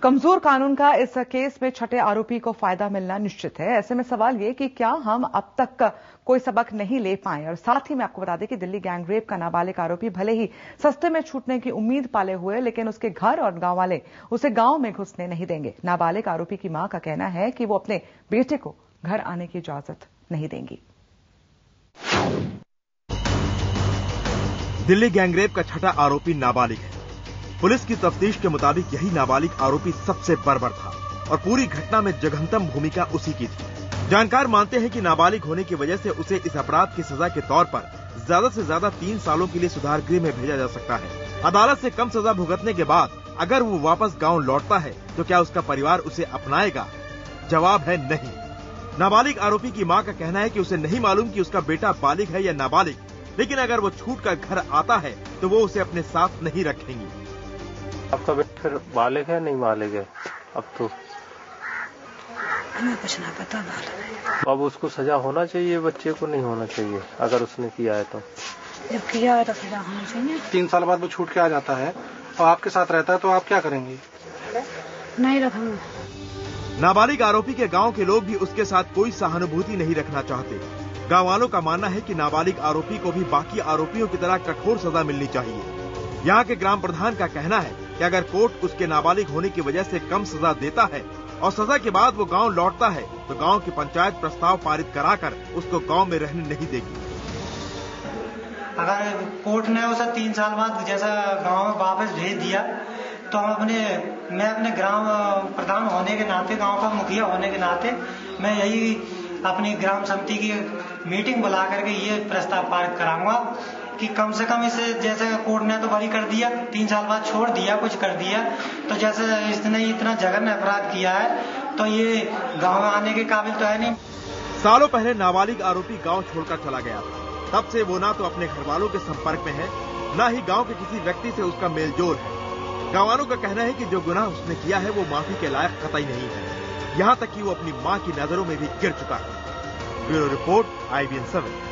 कमजोर कानून का इस केस में छठे आरोपी को फायदा मिलना निश्चित है। ऐसे में सवाल ये कि क्या हम अब तक कोई सबक नहीं ले पाए। और साथ ही मैं आपको बता दें कि दिल्ली गैंगरेप का नाबालिग आरोपी भले ही सस्ते में छूटने की उम्मीद पाले हुए, लेकिन उसके घर और गांव वाले उसे गांव में घुसने नहीं देंगे। नाबालिग आरोपी की मां का कहना है कि वो अपने बेटे को घर आने की इजाजत नहीं देंगी। दिल्ली गैंगरेप का छठा आरोपी नाबालिग है। पुलिस की तफ्तीश के मुताबिक यही नाबालिग आरोपी सबसे बर्बर था और पूरी घटना में जघन्यतम भूमिका उसी की थी। जानकार मानते हैं कि नाबालिग होने की वजह से उसे इस अपराध की सजा के तौर पर ज्यादा से ज्यादा 3 सालों के लिए सुधार गृह में भेजा जा सकता है। अदालत से कम सजा भुगतने के बाद अगर वो वापस गाँव लौटता है तो क्या उसका परिवार उसे अपनाएगा? जवाब है नहीं। नाबालिग आरोपी की मां का कहना है कि उसे नहीं मालूम कि उसका बेटा बालिग है या नाबालिग, लेकिन अगर वो छूट कर घर आता है तो वो उसे अपने साथ नहीं रखेंगी। आपका बेटा फिर बालिग है नहीं बालिग है? अब तो हमें कुछ ना पता बालिग। अब उसको सजा होना चाहिए, बच्चे को नहीं होना चाहिए अगर उसने किया है तो। जब किया है तो सजा होना चाहिए। 3 साल बाद वो छूट के आ जाता है और आपके साथ रहता है तो आप क्या करेंगी? नहीं रखूंगा। नाबालिग आरोपी के गांव के लोग भी उसके साथ कोई सहानुभूति नहीं रखना चाहते। गांव वालों का मानना है कि नाबालिग आरोपी को भी बाकी आरोपियों की तरह कठोर सजा मिलनी चाहिए। यहाँ के ग्राम प्रधान का कहना है कि अगर कोर्ट उसके नाबालिग होने की वजह से कम सजा देता है और सजा के बाद वो गांव लौटता है तो गांव की पंचायत प्रस्ताव पारित कराकर उसको गांव में रहने नहीं देगी। अगर कोर्ट ने उसे 3 साल बाद जैसा गांव में वापस भेज दिया तो मैं अपने ग्राम प्रधान होने के नाते, गांव का मुखिया होने के नाते, मैं यही अपनी ग्राम समिति की मीटिंग बुला करके ये प्रस्ताव पारित कराऊंगा कि कम से कम इसे, जैसे कोर्ट ने तो बरी कर दिया, 3 साल बाद छोड़ दिया, कुछ कर दिया, तो जैसे इसने इतना जघन्य अपराध किया है तो ये गांव में आने के काबिल तो है नहीं। सालों पहले नाबालिग आरोपी गांव छोड़कर चला गया था। तब से वो ना तो अपने घर वालों के संपर्क में है, न ही गांव के किसी व्यक्ति से उसका मेलजोल है। गाँव वालों का कहना है कि जो गुनाह उसने किया है वो माफी के लायक कतई नहीं है। यहाँ तक कि वो अपनी माँ की नजरों में भी गिर चुका है। Bureau report, IBN 7।